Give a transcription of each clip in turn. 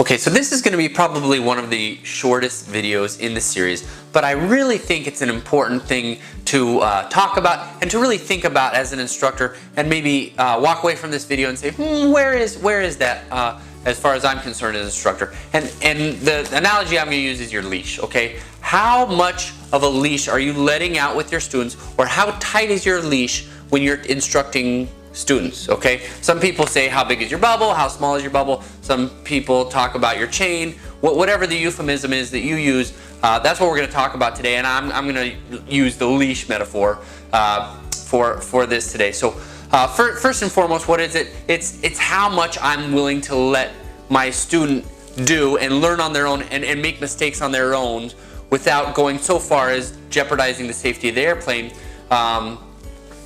Okay, so this is going to be probably one of the shortest videos in the series, but I really think it's an important thing to talk about and to really think about as an instructor, and maybe walk away from this video and say, where is that as far as I'm concerned as an instructor? And the analogy I'm going to use is your leash, okay? How much of a leash are you letting out with your students, or how tight is your leash when you're instructing students, okay? Some people say, how big is your bubble? How small is your bubble? Some people talk about your chain. Whatever the euphemism is that you use, that's what we're going to talk about today, and I'm going to use the leash metaphor for this today. So first and foremost, what is it? It's how much I'm willing to let my student do and learn on their own and make mistakes on their own without going so far as jeopardizing the safety of the airplane.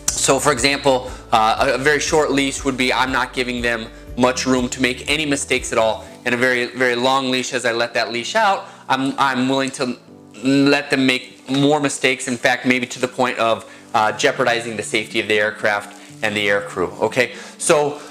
So for example, a very short leash would be I'm not giving them much room to make any mistakes at all, and a very long leash, as I let that leash out, I'm willing to let them make more mistakes, in fact maybe to the point of jeopardizing the safety of the aircraft and the air crew. Okay, so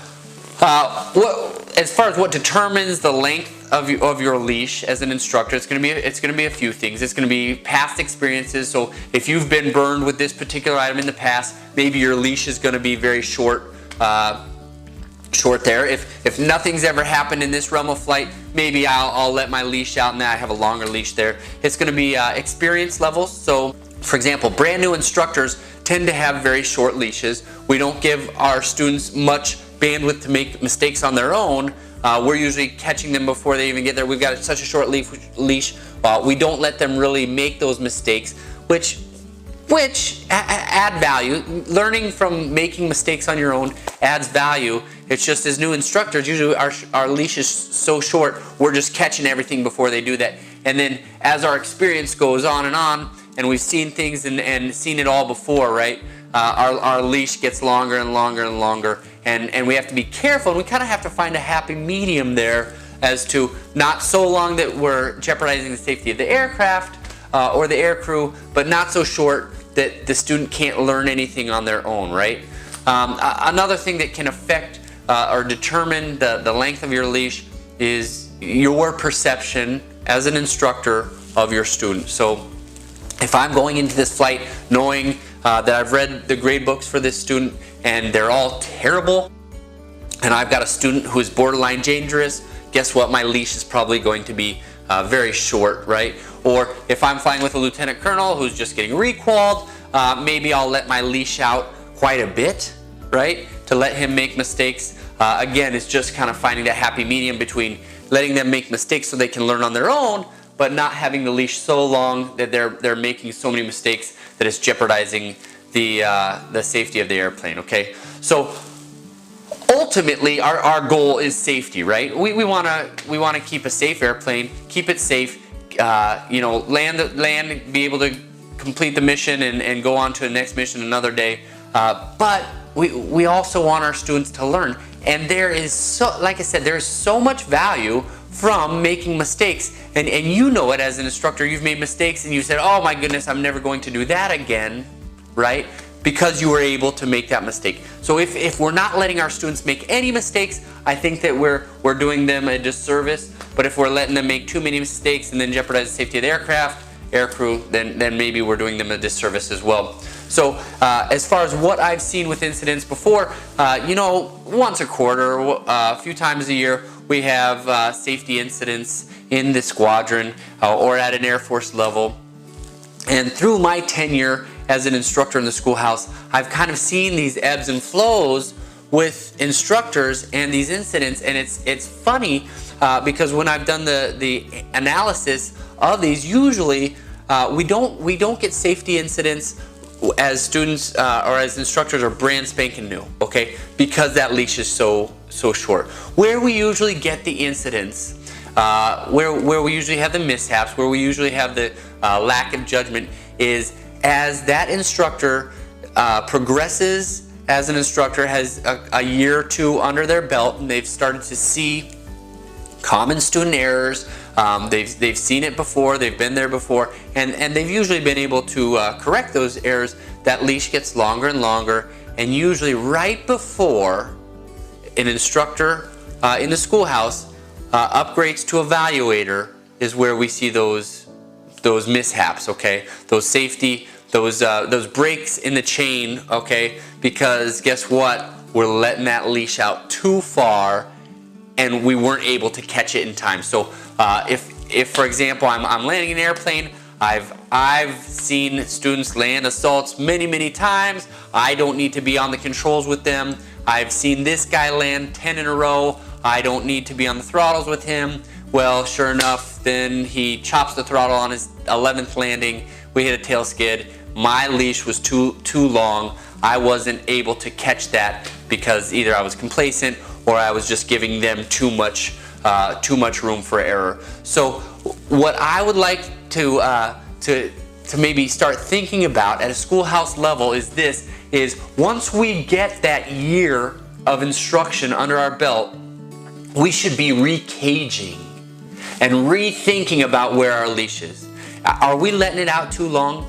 as far as what determines the length of your leash as an instructor, it's going to be a few things. It's going to be past experiences. So if you've been burned with this particular item in the past, maybe your leash is going to be very short there. If nothing's ever happened in this realm of flight, maybe I'll let my leash out and then I have a longer leash there. It's going to be experience levels. So for example, brand new instructors tend to have very short leashes. We don't give our students much bandwidth to make mistakes on their own. We're usually catching them before they even get there. We've got such a short leash. We don't let them really make those mistakes, which add value. Learning from making mistakes on your own adds value. It's just as new instructors, usually our leash is so short, we're just catching everything before they do that. And then as our experience goes on, and we've seen things and seen it all before, right? Our leash gets longer and longer and longer, and we have to be careful, and we kind of have to find a happy medium there as to not so long that we're jeopardizing the safety of the aircraft or the air crew, but not so short that the student can't learn anything on their own, right? Another thing that can affect or determine the length of your leash is your perception as an instructor of your student. So if I'm going into this flight knowing that I've read the grade books for this student and they're all terrible, and I've got a student who is borderline dangerous, guess what? My leash is probably going to be very short, right? Or if I'm flying with a lieutenant colonel who's just getting requalled, maybe I'll let my leash out quite a bit, right? To let him make mistakes. Again, it's just kind of finding that happy medium between letting them make mistakes so they can learn on their own, but not having the leash so long that they're making so many mistakes that it's jeopardizing the safety of the airplane. Okay, so ultimately our goal is safety, right? We want to keep a safe airplane, keep it safe, you know, land, be able to complete the mission and go on to the next mission another day. But we also want our students to learn, and there is like I said, there's so much value from making mistakes, and you know it as an instructor. You've made mistakes and you said, oh my goodness, I'm never going to do that again, right? Because you were able to make that mistake. So if we're not letting our students make any mistakes, I think that we're doing them a disservice. But if we're letting them make too many mistakes and then jeopardize the safety of the aircraft, air crew, then maybe we're doing them a disservice as well. So as far as what I've seen with incidents before, you know, once a quarter, a few times a year, we have safety incidents in the squadron or at an Air Force level. And through my tenure as an instructor in the schoolhouse, I've kind of seen these ebbs and flows with instructors and these incidents, and it's funny because when I've done the analysis of these, usually we don't get safety incidents as students or as instructors are brand spanking new, okay? Because that leash is so short. Where we usually get the incidents, where we usually have the mishaps, where we usually have the lack of judgment, is as that instructor progresses as an instructor, has a year or two under their belt, and they've started to see common student errors. They've seen it before, they've been there before, and they've usually been able to correct those errors. That leash gets longer and longer, and usually right before an instructor in the schoolhouse upgrades to evaluator is where we see those mishaps, okay? Those safety, those breaks in the chain, okay? Because guess what? We're letting that leash out too far and we weren't able to catch it in time. So if for example, I'm landing an airplane, I've seen students land assaults many times. I don't need to be on the controls with them. I've seen this guy land 10 in a row. I don't need to be on the throttles with him. Well, sure enough, then he chops the throttle on his 11th landing. We hit a tail skid. My leash was too long. I wasn't able to catch that because either I was complacent or I was just giving them too much room for error. So what I would like to maybe start thinking about at a schoolhouse level is once we get that year of instruction under our belt, we should be recaging and rethinking about where our leash is. Are we letting it out too long?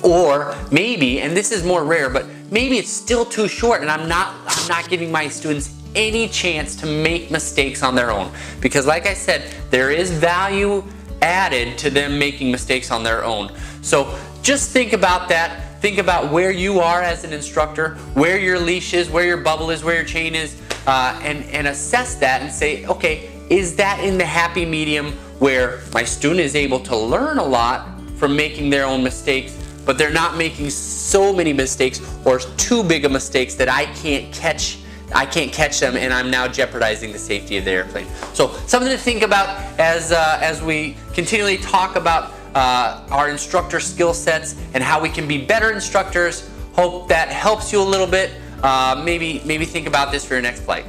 Or maybe, and this is more rare, but maybe it's still too short and I'm not giving my students any chance to make mistakes on their own. Because like I said, there is value added to them making mistakes on their own. So just think about that. Think about where you are as an instructor, where your leash is, where your bubble is, where your chain is, and assess that and say, okay, is that in the happy medium where my student is able to learn a lot from making their own mistakes, but they're not making so many mistakes or too big of mistakes that I can't catch them and I'm now jeopardizing the safety of the airplane. So something to think about as we continually talk about our instructor skill sets and how we can be better instructors. Hope that helps you a little bit. Maybe think about this for your next flight.